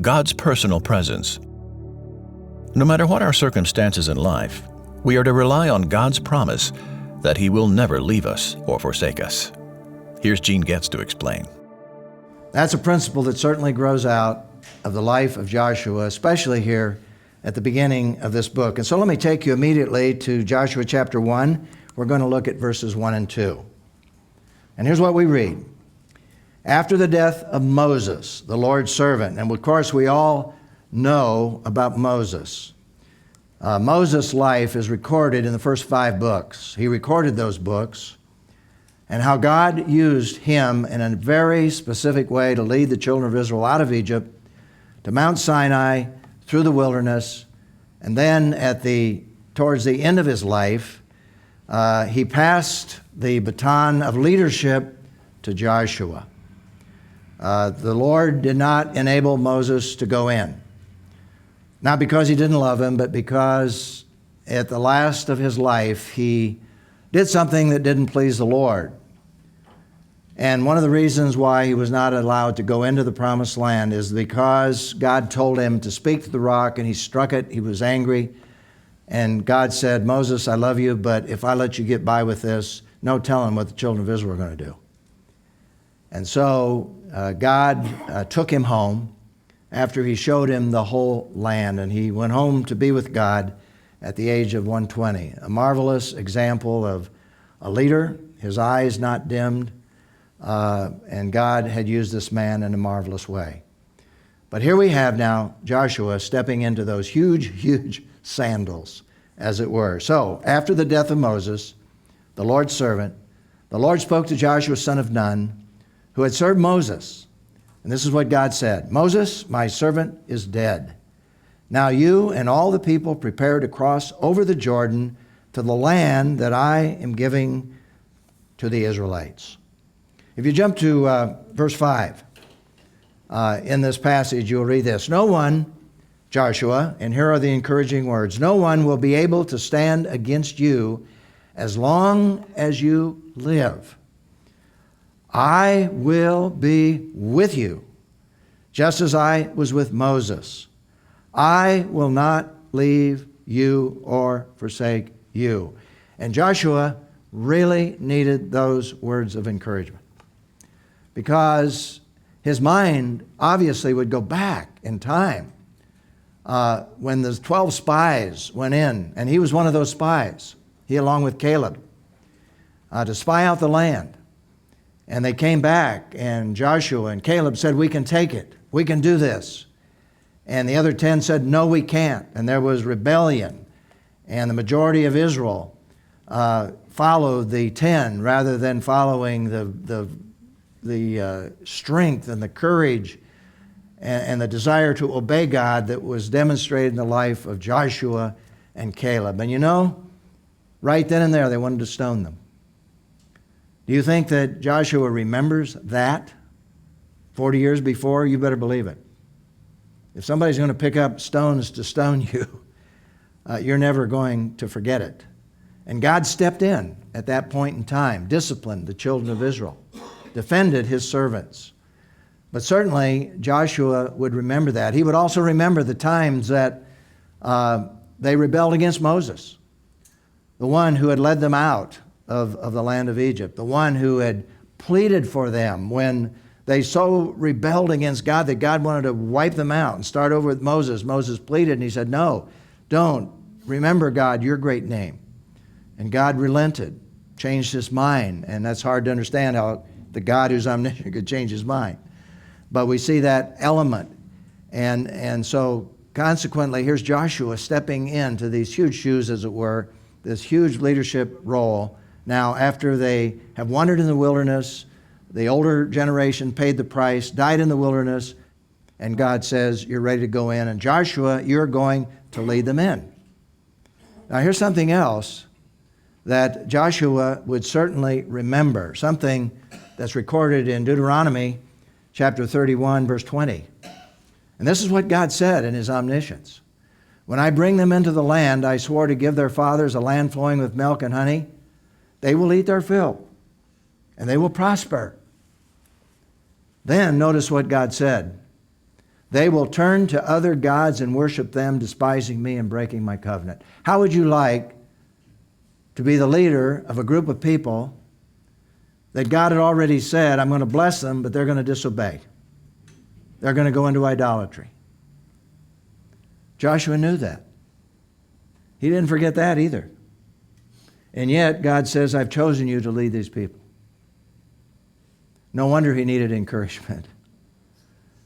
God's personal presence. No matter what our circumstances in life, we are to rely on God's promise that He will never leave us or forsake us. Here's Gene Getz to explain. That's a principle that certainly grows out of the life of Joshua, especially here at the beginning of this book. And so let me take you immediately to Joshua chapter 1. We're going to look at verses 1 and 2. And here's what we read. After the death of Moses, the Lord's servant, and of course we all know about Moses. Moses' life is recorded in the first 5 books. He recorded those books and how God used him in a very specific way to lead the children of Israel out of Egypt to Mount Sinai, through the wilderness, and then towards the end of his life, he passed the baton of leadership to Joshua. The Lord did not enable Moses to go in. Not because he didn't love him, but because at the last of his life, he did something that didn't please the Lord. And one of the reasons why he was not allowed to go into the promised land is because God told him to speak to the rock, and he struck it. He was angry. And God said, Moses, I love you, but if I let you get by with this, no telling what the children of Israel are going to do. And so God took him home after he showed him the whole land, and he went home to be with God at the age of 120. A marvelous example of a leader, his eyes not dimmed, and God had used this man in a marvelous way. But here we have now Joshua stepping into those huge, huge sandals, as it were. So, after the death of Moses, the Lord's servant, the Lord spoke to Joshua, son of Nun, who had served Moses. And this is what God said, Moses, my servant, is dead. Now you and all the people prepare to cross over the Jordan to the land that I am giving to the Israelites. If you jump to verse 5, in this passage, you'll read this. No one, Joshua, and here are the encouraging words, no one will be able to stand against you as long as you live. I will be with you, just as I was with Moses. I will not leave you or forsake you. And Joshua really needed those words of encouragement, because his mind obviously would go back in time when the 12 spies went in, and he was one of those spies, he along with Caleb, to spy out the land. And they came back, and Joshua and Caleb said, we can take it, we can do this. And the other 10 said, no, we can't. And there was rebellion, and the majority of Israel followed the 10 rather than following the strength and the courage and the desire to obey God that was demonstrated in the life of Joshua and Caleb. And you know, right then and there, they wanted to stone them. Do you think that Joshua remembers that 40 years before? You better believe it. If somebody's going to pick up stones to stone you, you're never going to forget it. And God stepped in at that point in time, disciplined the children of Israel, defended his servants. But certainly Joshua would remember that. He would also remember the times that they rebelled against Moses, the one who had led them out of the land of Egypt, the one who had pleaded for them when they so rebelled against God that God wanted to wipe them out and start over with Moses. Moses pleaded, and he said, no, don't. Remember, God, your great name. And God relented, changed his mind. And that's hard to understand how the God who's omniscient could change his mind. But we see that element. And so consequently, here's Joshua stepping into these huge shoes, as it were, this huge leadership role. Now, after they have wandered in the wilderness, the older generation paid the price, died in the wilderness, and God says, you're ready to go in. And Joshua, you're going to lead them in. Now, here's something else that Joshua would certainly remember, something that's recorded in Deuteronomy chapter 31, verse 20. And this is what God said in his omniscience. When I bring them into the land I swore to give their fathers, a land flowing with milk and honey, they will eat their fill, and they will prosper. Then notice what God said. They will turn to other gods and worship them, despising me and breaking my covenant. How would you like to be the leader of a group of people that God had already said, I'm going to bless them, but they're going to disobey? They're going to go into idolatry. Joshua knew that. He didn't forget that either. And yet, God says, I've chosen you to lead these people. No wonder he needed encouragement,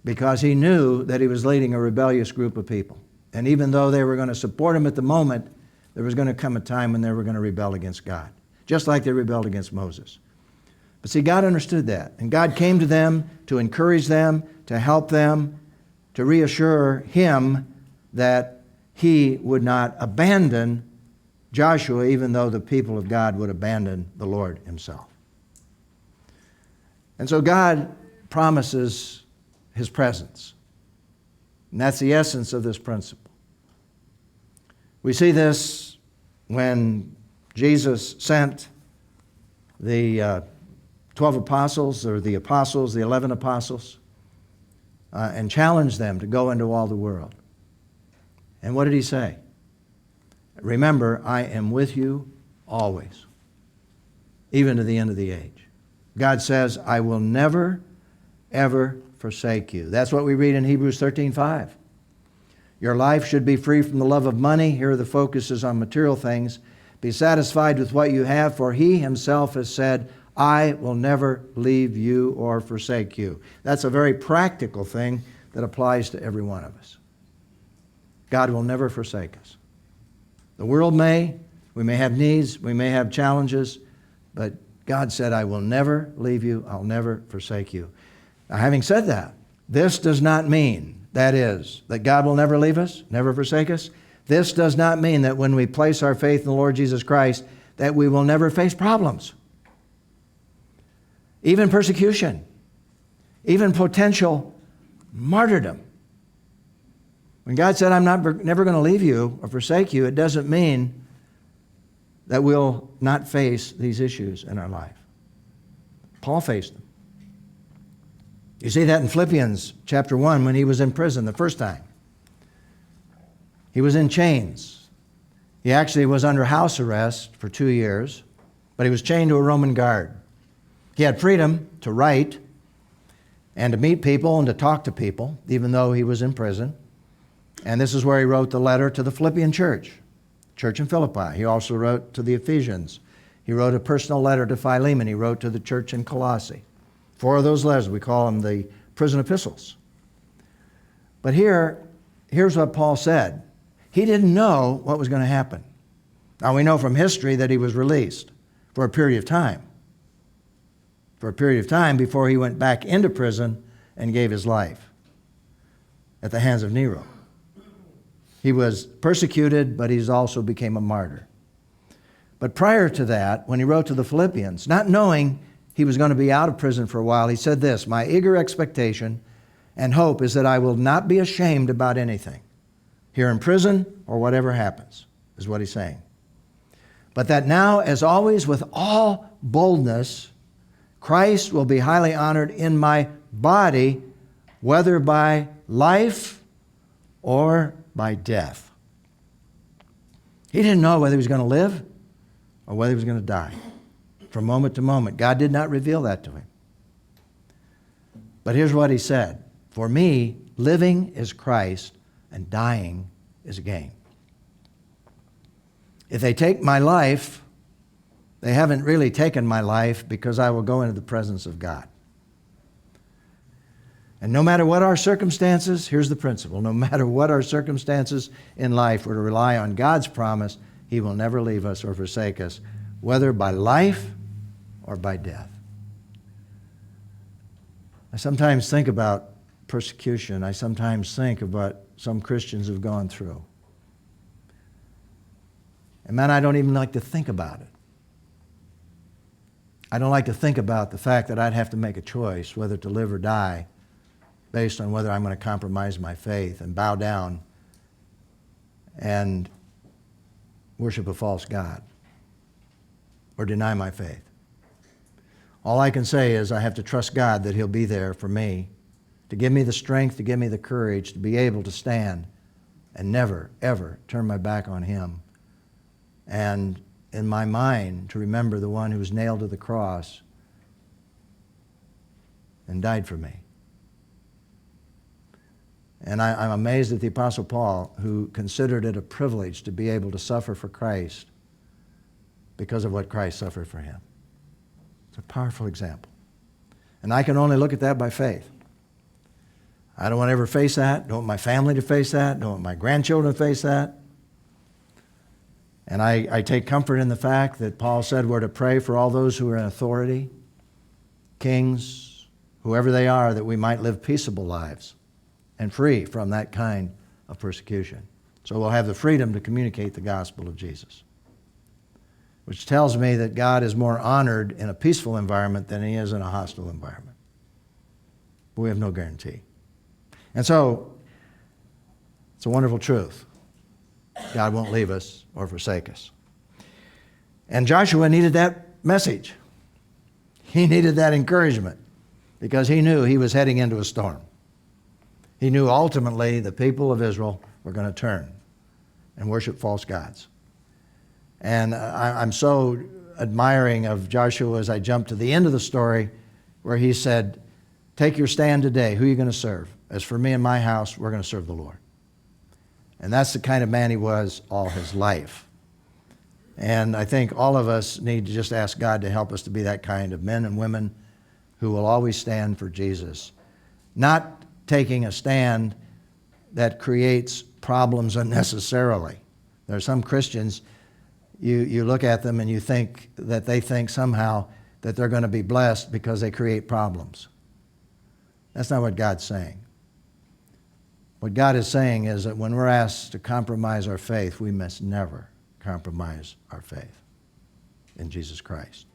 because he knew that he was leading a rebellious group of people. And even though they were going to support him at the moment, there was going to come a time when they were going to rebel against God, just like they rebelled against Moses. But see, God understood that. And God came to them to encourage them, to help them, to reassure him that he would not abandon Joshua, even though the people of God would abandon the Lord himself. And so God promises his presence. And that's the essence of this principle. We see this when Jesus sent the 12 apostles, or the apostles, the 11 apostles, and challenged them to go into all the world. And what did he say? Remember, I am with you always, even to the end of the age. God says, I will never, ever forsake you. That's what we read in Hebrews 13:5. Your life should be free from the love of money. Here the focus is on material things. Be satisfied with what you have, for he himself has said, I will never leave you or forsake you. That's a very practical thing that applies to every one of us. God will never forsake us. The world may, we may have needs, we may have challenges, but God said, I will never leave you, I'll never forsake you. Now, having said that, this does not mean, that is, that God will never leave us, never forsake us. This does not mean that when we place our faith in the Lord Jesus Christ, that we will never face problems, even persecution, even potential martyrdom. When God said, I'm never going to leave you or forsake you, it doesn't mean that we'll not face these issues in our life. Paul faced them. You see that in Philippians chapter 1 when he was in prison the first time. He was in chains. He actually was under house arrest for 2 years, but he was chained to a Roman guard. He had freedom to write and to meet people and to talk to people, even though he was in prison. And this is where he wrote the letter to the Philippian church in Philippi. He also wrote to the Ephesians. He wrote a personal letter to Philemon. He wrote to the church in Colossae. 4 of those letters, we call them the prison epistles. But here's what Paul said. He didn't know what was going to happen. Now we know from history that he was released for a period of time. For a period of time before he went back into prison and gave his life at the hands of Nero. He was persecuted, but he also became a martyr. But prior to that, when he wrote to the Philippians, not knowing he was going to be out of prison for a while, he said this, my eager expectation and hope is that I will not be ashamed about anything, here in prison or whatever happens, is what he's saying. But that now, as always, with all boldness, Christ will be highly honored in my body, whether by life or by death. He didn't know whether he was going to live or whether he was going to die. From moment to moment, God did not reveal that to him. But here's what he said. For me, living is Christ and dying is gain. If they take my life, they haven't really taken my life, because I will go into the presence of God. And no matter what our circumstances, here's the principle, no matter what our circumstances in life, we're to rely on God's promise. He will never leave us or forsake us, whether by life or by death. I sometimes think about persecution. I sometimes think of what some Christians have gone through. And man, I don't even like to think about it. I don't like to think about the fact that I'd have to make a choice whether to live or die based on whether I'm going to compromise my faith and bow down and worship a false god or deny my faith. All I can say is I have to trust God that He'll be there for me to give me the strength, to give me the courage to be able to stand and never, ever turn my back on him. And in my mind, to remember the one who was nailed to the cross and died for me. And I'm amazed at the Apostle Paul, who considered it a privilege to be able to suffer for Christ because of what Christ suffered for him. It's a powerful example. And I can only look at that by faith. I don't want to ever face that. Don't want my family to face that. Don't want my grandchildren to face that. And I take comfort in the fact that Paul said we're to pray for all those who are in authority, kings, whoever they are, that we might live peaceable lives and free from that kind of persecution. So we'll have the freedom to communicate the gospel of Jesus, which tells me that God is more honored in a peaceful environment than he is in a hostile environment. But we have no guarantee. And so, it's a wonderful truth. God won't leave us or forsake us. And Joshua needed that message. He needed that encouragement because he knew he was heading into a storm. He knew ultimately the people of Israel were going to turn and worship false gods. And I'm so admiring of Joshua as I jump to the end of the story where he said, take your stand today. Who are you going to serve? As for me and my house, we're going to serve the Lord. And that's the kind of man he was all his life. And I think all of us need to just ask God to help us to be that kind of men and women who will always stand for Jesus. Not taking a stand that creates problems unnecessarily. There are some Christians, you look at them and you think that they think somehow that they're going to be blessed because they create problems. That's not what God's saying. What God is saying is that when we're asked to compromise our faith, we must never compromise our faith in Jesus Christ.